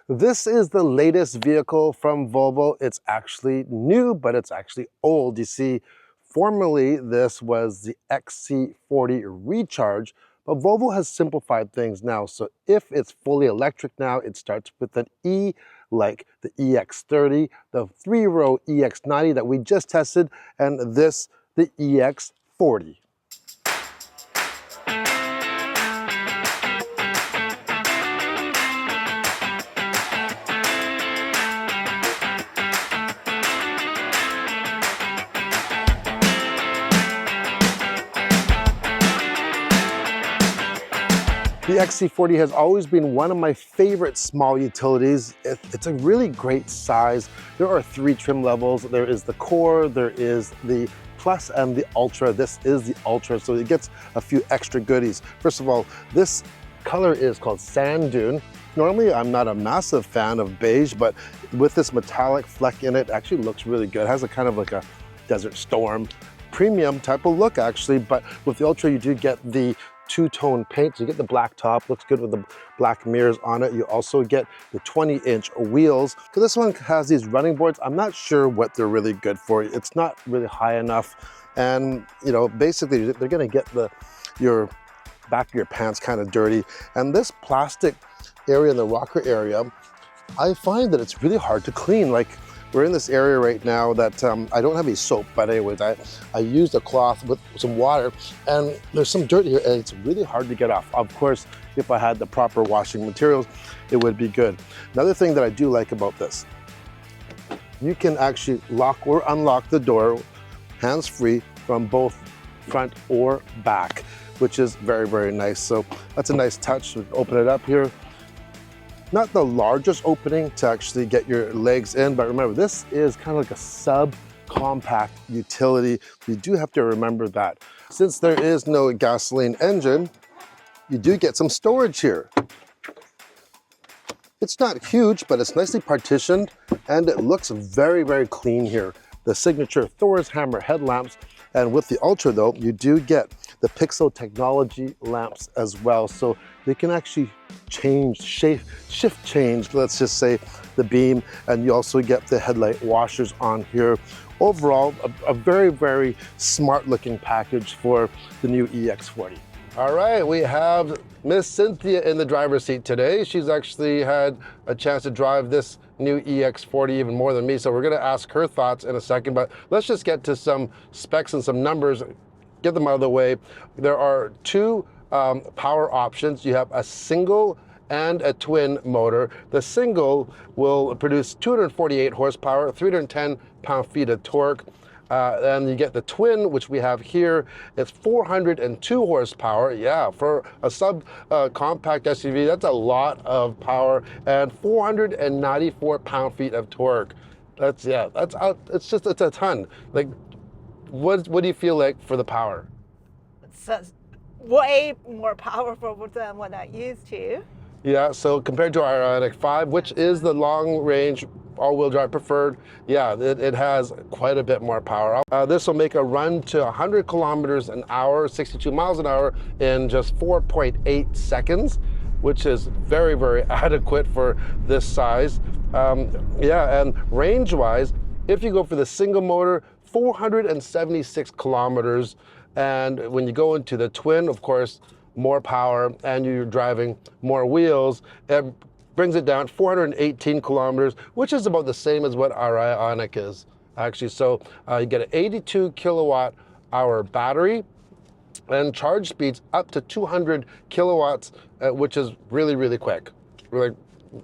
This is the latest vehicle from Volvo. It's actually new, but it's actually old. You see, formerly this was the XC40 Recharge, but Volvo has simplified things now. So if it's fully electric now, it starts with an E, like the EX30, the 3-row EX90 that we just tested, and this, the EX40. The XC40 has always been one of my favorite small utilities. It's a really great size. There are 3 trim levels. There is the Core, there is the Plus, and the Ultra. This is the Ultra, so it gets a few extra goodies. First of all, this color is called Sand Dune. Normally, I'm not a massive fan of beige, but with this metallic fleck in it, actually looks really good. It has a kind of like a Desert Storm premium type of look actually, but with the Ultra, you do get the two-tone paint. So you get the black top, looks good with the black mirrors on it. You also get the 20-inch wheels. So this one has these running boards. I'm not sure what they're really good for. It's not really high enough. And you know, basically they're gonna get your back of your pants kind of dirty. And this plastic area in the rocker area, I find that it's really hard to clean. Like, we're in this area right now that I don't have any soap, but anyways, I used a cloth with some water, and there's some dirt here, and it's really hard to get off. Of course, if I had the proper washing materials, it would be good. Another thing that I do like about this, you can actually lock or unlock the door hands-free from both front or back, which is very, very nice. So that's a nice touch. Open it up here. Not the largest opening to actually get your legs in, but remember, this is kind of like a sub-compact utility. You do have to remember that. Since there is no gasoline engine, you do get some storage here. It's not huge, but it's nicely partitioned, and it looks very, very clean here. The signature Thor's hammer headlamps, and with the Ultra though, you do get the Pixel technology lamps as well. So they can actually change, shift change, let's just say, the beam, and you also get the headlight washers on here. Overall, a very, very smart looking package for the new EX40. All right, we have Miss Cynthia in the driver's seat today. She's actually had a chance to drive this new EX40 even more than me, so we're gonna ask her thoughts in a second, but let's just get to some specs and some numbers, get them out of the way. There are 2 power options. You have a single and a twin motor. The single will produce 248 horsepower, 310 pound-feet of torque. And you get the twin, which we have here. It's 402 horsepower. Yeah, for a sub-compact SUV, that's a lot of power, and 494 pound-feet of torque. It's a ton. Like, what do you feel like for the power? It's way more powerful than what I used to. Yeah, so compared to our Ioniq 5, which is the long-range all-wheel drive preferred, yeah, it has quite a bit more power. This will make a run to 100 kilometers an hour, 62 miles an hour in just 4.8 seconds, which is very, very adequate for this size. Yeah, and range-wise, if you go for the single motor, 476 kilometers. And when you go into the twin, of course, more power, and you're driving more wheels, it brings it down 418 kilometers, which is about the same as what our Ioniq is, actually. So you get an 82 kilowatt hour battery, and charge speeds up to 200 kilowatts, which is really, really quick. Really,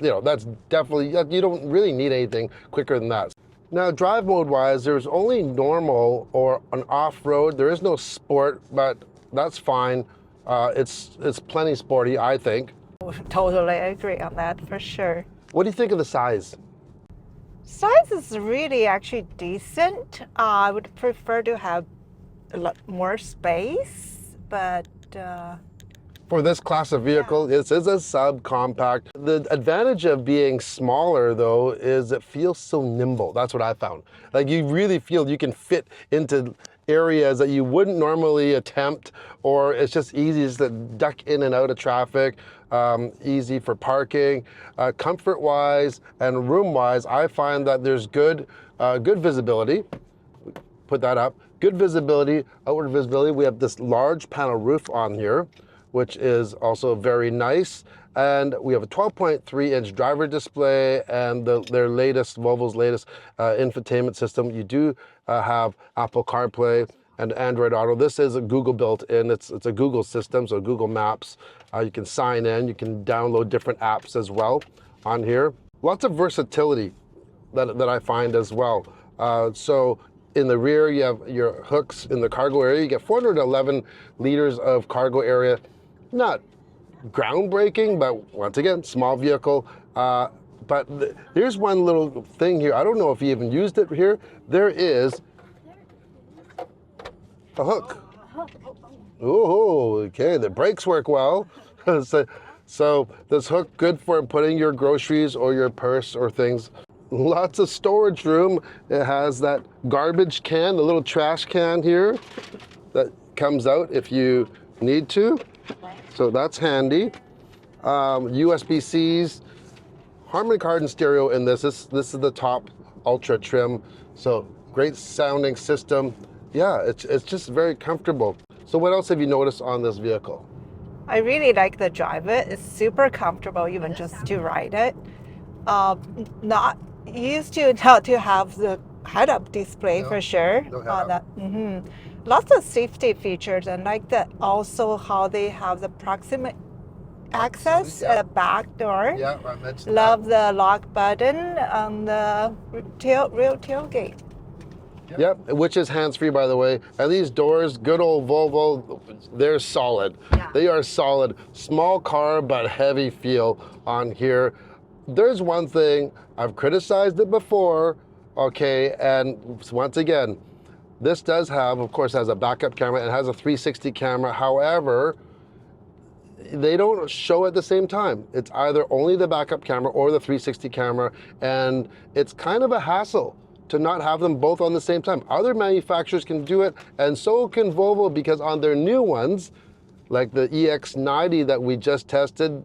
you know, that's definitely, you don't really need anything quicker than that. Now, drive mode wise, there's only normal or an off-road. There is no sport, but that's fine. It's plenty sporty, I think. Totally agree on that, for sure. What do you think of the size? Size is really actually decent. I would prefer to have a lot more space, but for this class of vehicle, yeah, this is a subcompact. The advantage of being smaller though is it feels so nimble. That's what I found. Like, you really feel you can fit into areas that you wouldn't normally attempt, or it's just easy to duck in and out of traffic. easy for parking. Comfort-wise and room-wise, I find that there's good visibility. Put that up. Good visibility, outward visibility. We have this large panel roof on here, which is also very nice. And we have a 12.3-inch driver display and Volvo's latest infotainment system. You do have Apple CarPlay and Android Auto. This is a Google built-in. It's a Google system, so Google Maps. You can sign in. You can download different apps as well on here. Lots of versatility that I find as well. So in the rear, you have your hooks in the cargo area. You get 411 liters of cargo area. Not groundbreaking, but once again, small vehicle. But here's one little thing here. I don't know if you even used it here. There is a hook. Oh, okay, the brakes work well. So this hook, good for putting your groceries or your purse or things. Lots of storage room. It has that garbage can, the little trash can here that comes out if you need to. So that's handy. USB-Cs, Harman Kardon stereo in this. This is the top ultra trim. So great sounding system. Yeah, it's just very comfortable. So what else have you noticed on this vehicle? I really like the drive it. It's super comfortable even just to ride it. Not used to not to have the head-up display for sure. Lots of safety features, and like that also how they have the proximate access at the back door. Yeah, I mentioned Love the lock button on the rear tailgate. Yep, which is hands-free, by the way. And these doors, good old Volvo, they're solid. Yeah. They are solid. Small car, but heavy feel on here. There's one thing, I've criticized it before, okay, and once again, this does have, of course, has a backup camera. It has a 360 camera. However, they don't show at the same time. It's either only the backup camera or the 360 camera, and it's kind of a hassle to not have them both on the same time. Other manufacturers can do it, and so can Volvo, because on their new ones, like the EX90 that we just tested,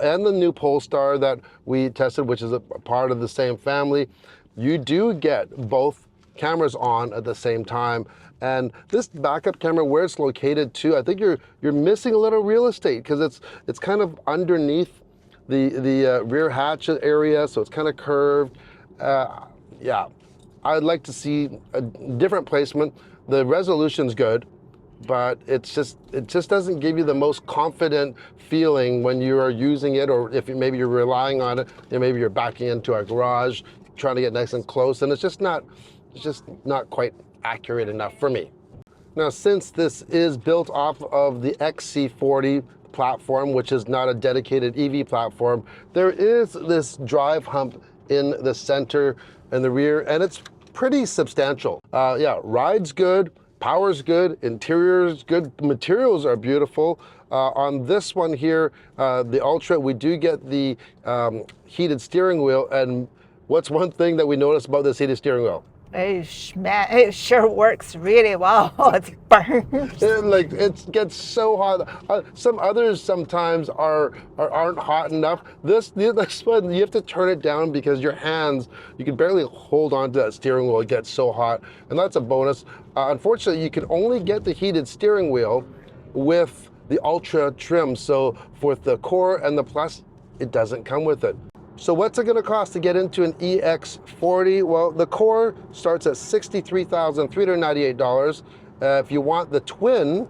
and the new Polestar that we tested, which is a part of the same family, you do get both cameras on at the same time. And this backup camera, where it's located too, I think you're missing a little real estate, because it's kind of underneath the rear hatch area, so it's kind of curved. Yeah, I'd like to see a different placement. The resolution's good, but it just doesn't give you the most confident feeling when you are using it, or if maybe you're relying on it, and maybe you're backing into a garage, trying to get nice and close, and it's just not quite accurate enough for me. Now, since this is built off of the XC40 platform, which is not a dedicated EV platform, there is this drive hump in the center and the rear, and it's pretty substantial. Yeah, ride's good, power's good, interior's good, materials are beautiful. On this one here, the Ultra, we do get the heated steering wheel, and what's one thing that we notice about this heated steering wheel? It sure works really well. It's burns. It gets so hot. Some others sometimes aren't hot enough. This one, you have to turn it down because your hands, you can barely hold on to that steering wheel. It gets so hot, and that's a bonus. Unfortunately, you can only get the heated steering wheel with the Ultra trim. So for the Core and the Plus, it doesn't come with it. So what's it going to cost to get into an EX40? Well, the Core starts at $63,398. If you want the twin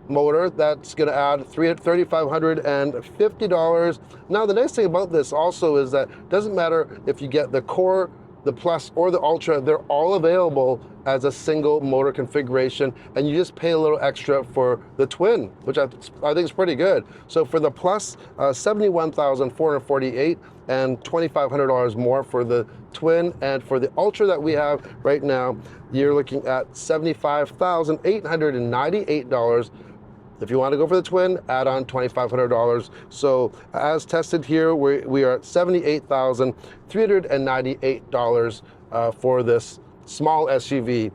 motor, that's going to add $3,550. Now, the nice thing about this also is that it doesn't matter if you get the Core, the Plus, or the Ultra, they're all available as a single motor configuration, and you just pay a little extra for the twin, which I think is pretty good. So for the Plus, $71,448 and $2,500 more for the twin, and for the Ultra that we have right now, you're looking at $75,898. If you want to go for the twin, add on $2,500. So as tested here, we are at $78,398 for this small SUV.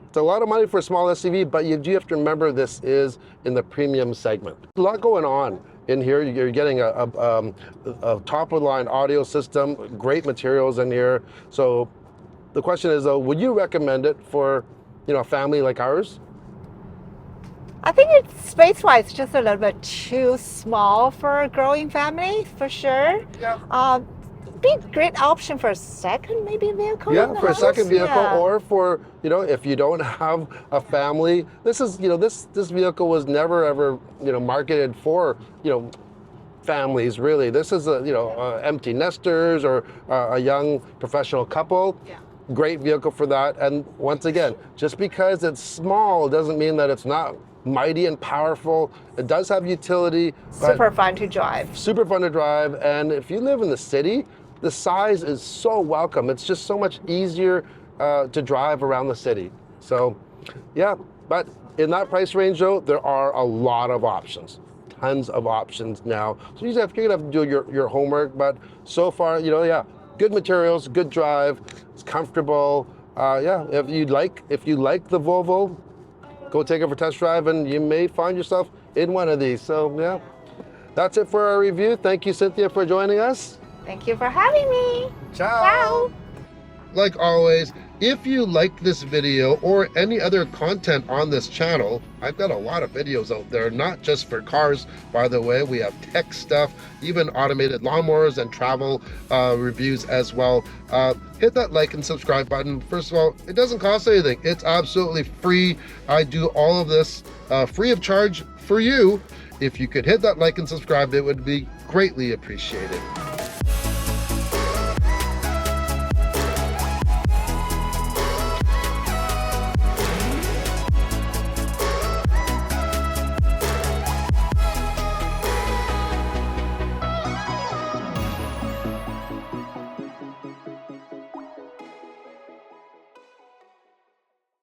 It's a lot of money for a small SUV, but you do have to remember this is in the premium segment. A lot going on in here. You're getting a top-of-the-line audio system, great materials in here. So the question is, though, would you recommend it for, you know, a family like ours? I think it's space-wise just a little bit too small for a growing family, for sure. Yeah. Be a great option for a second maybe vehicle. Yeah, for a second vehicle, Yeah. or for, you know, if you don't have a family. This is, you know, this vehicle was never ever, you know, marketed for, you know, families really. This is a, you know, empty nesters or a young professional couple. Yeah. Great vehicle for that. And once again, just because it's small doesn't mean that it's not mighty and powerful. It does have utility. Super fun to drive. Super fun to drive. And if you live in the city, the size is so welcome. It's just so much easier to drive around the city. So yeah, but in that price range though, there are a lot of options. Tons of options now. So you're gonna have to do your homework, but so far, you know, yeah, good materials, good drive, it's comfortable. Yeah, if you like the Volvo, go take it for a test drive and you may find yourself in one of these. So yeah, that's it for our review. Thank you, Cynthia, for joining us. Thank you for having me. Ciao. Ciao. Like always, if you like this video or any other content on this channel, I've got a lot of videos out there, not just for cars, by the way. We have tech stuff, even automated lawnmowers and travel reviews as well. Hit that like and subscribe button. First of all, it doesn't cost anything. It's absolutely free. I do all of this free of charge for you. If you could hit that like and subscribe, it would be greatly appreciated.